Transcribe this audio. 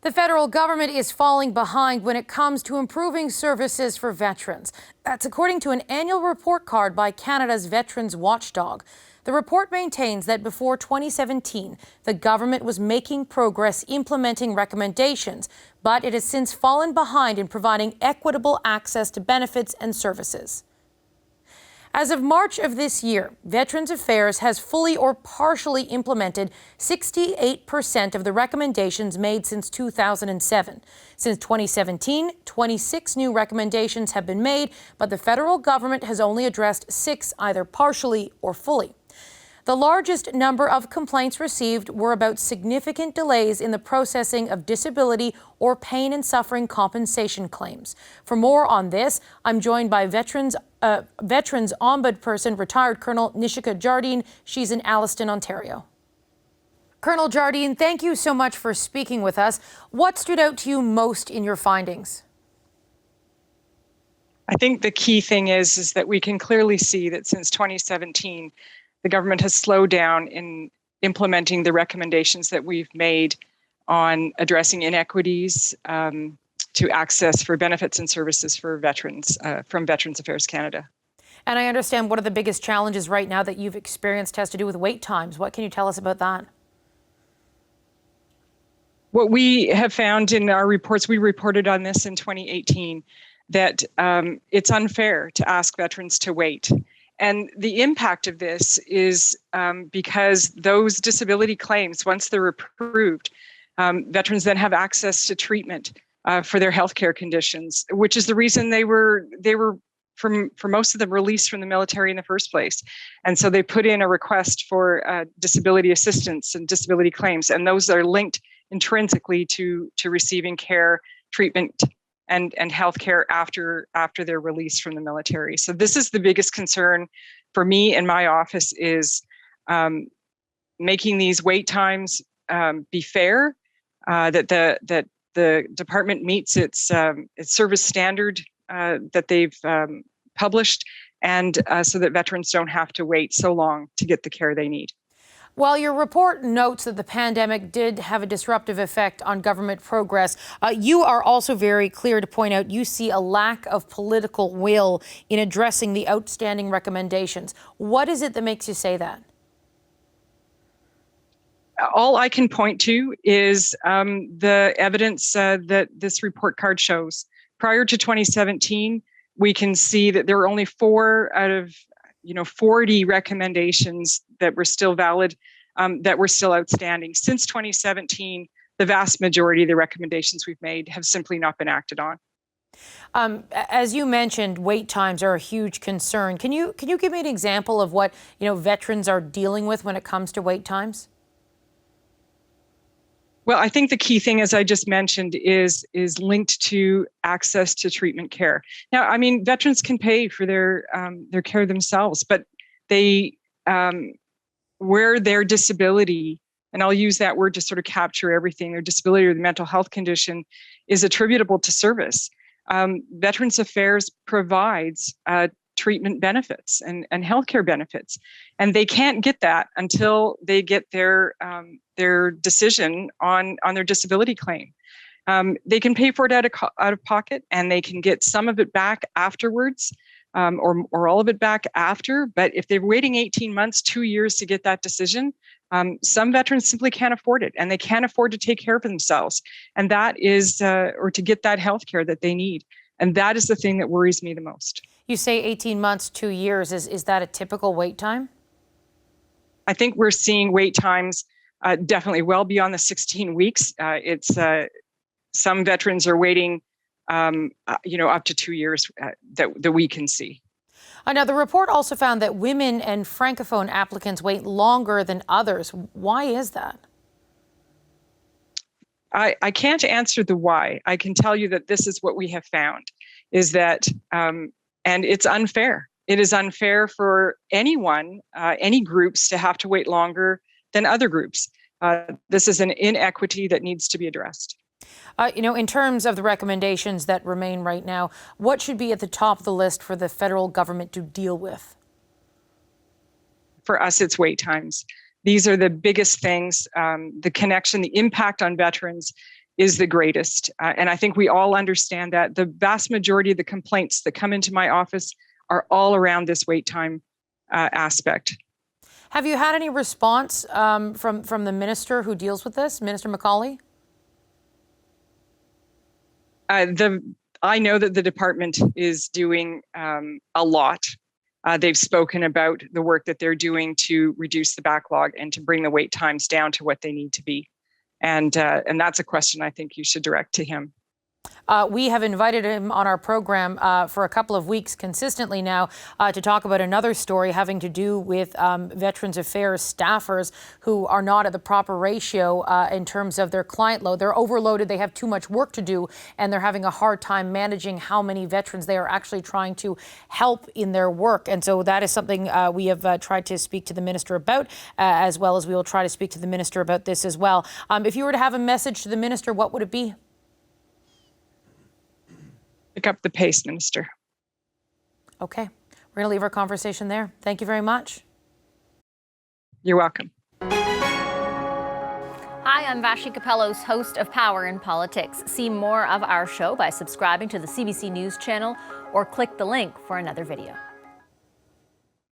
The federal government is falling behind when it comes to improving services for veterans. That's according to an annual report card by Canada's Veterans Watchdog. The report maintains that before 2017, the government was making progress implementing recommendations, but it has since fallen behind in providing equitable access to benefits and services. As of March of this year, Veterans Affairs has fully or partially implemented 68% of the recommendations made since 2007. Since 2017, 26 new recommendations have been made, but the federal government has only addressed 6 either partially or fully. The largest number of complaints received were about significant delays in the processing of disability or pain and suffering compensation claims. For more on this, I'm joined by Veterans Ombudsperson, retired Colonel Nishika Jardine. She's in Alliston, Ontario. Colonel Jardine, thank you so much for speaking with us. What stood out to you most in your findings? I think the key thing is that we can clearly see that since 2017, the government has slowed down in implementing the recommendations that we've made on addressing inequities to access for benefits and services for veterans from Veterans Affairs Canada. And I understand one of the biggest challenges right now that you've experienced has to do with wait times. What can you tell us about that? What we have found in our reports, we reported on this in 2018, that it's unfair to ask veterans to wait. And the impact of this is because those disability claims, once they're approved, veterans then have access to treatment for their healthcare conditions, which is the reason they were for most of them released from the military in the first place. And so they put in a request for disability assistance and disability claims, and those are linked intrinsically to receiving care, treatment, and healthcare after they're released from the military. So this is the biggest concern for me in my office, is making these wait times be fair, that the department meets its service standard that they've published, and so that veterans don't have to wait so long to get the care they need. While your report notes that the pandemic did have a disruptive effect on government progress, you are also very clear to point out you see a lack of political will in addressing the outstanding recommendations. What is it that makes you say that? All I can point to is the evidence that this report card shows. Prior to 2017, we can see that there were only 4 out of 40 recommendations that were still valid, that were still outstanding. Since 2017, the vast majority of the recommendations we've made have simply not been acted on. As you mentioned, wait times are a huge concern. Can you give me an example of what veterans are dealing with when it comes to wait times? Well, I think the key thing, as I just mentioned, is linked to access to treatment care. Now, I mean, veterans can pay for their care themselves, but they, where their disability, and I'll use that word to sort of capture everything, their disability or the mental health condition is attributable to service. Veterans Affairs provides treatment benefits and healthcare benefits, and they can't get that until they get their decision on their disability claim. They can pay for it out of pocket, and they can get some of it back afterwards, or all of it back after. But if they're waiting 18 months, 2 years to get that decision, some veterans simply can't afford it, and they can't afford to take care of themselves, and that is, or to get that health care that they need. And that is the thing that worries me the most. You say 18 months, 2 years. Is that a typical wait time? I think we're seeing wait times definitely well beyond the 16 weeks. It's some veterans are waiting, up to 2 years that we can see. Now, the report also found that women and Francophone applicants wait longer than others. Why is that? I can't answer the why. I can tell you that this is what we have found, is that, and it's unfair. It is unfair for anyone, any groups, to have to wait longer than other groups. This is an inequity that needs to be addressed. In terms of the recommendations that remain right now, what should be at the top of the list for the federal government to deal with? For us, it's wait times. These are the biggest things, the connection, the impact on veterans is the greatest. And I think we all understand that. The vast majority of the complaints that come into my office are all around this wait time aspect. Have you had any response from the minister who deals with this, Minister MacAulay? I know that the department is doing a lot. They've spoken about the work that they're doing to reduce the backlog and to bring the wait times down to what they need to be. And that's a question I think you should direct to him. We have invited him on our program for a couple of weeks consistently now to talk about another story having to do with Veterans Affairs staffers who are not at the proper ratio in terms of their client load. They're overloaded, they have too much work to do, and they're having a hard time managing how many veterans they are actually trying to help in their work. And so that is something we have tried to speak to the minister about, as well as we will try to speak to the minister about this as well. If you were to have a message to the minister, what would it be? Pick up the pace, Minister. Okay. We're going to leave our conversation there. Thank you very much. You're welcome. Hi, I'm Vashi Capellos, host of Power in Politics. See more of our show by subscribing to the CBC News channel or click the link for another video.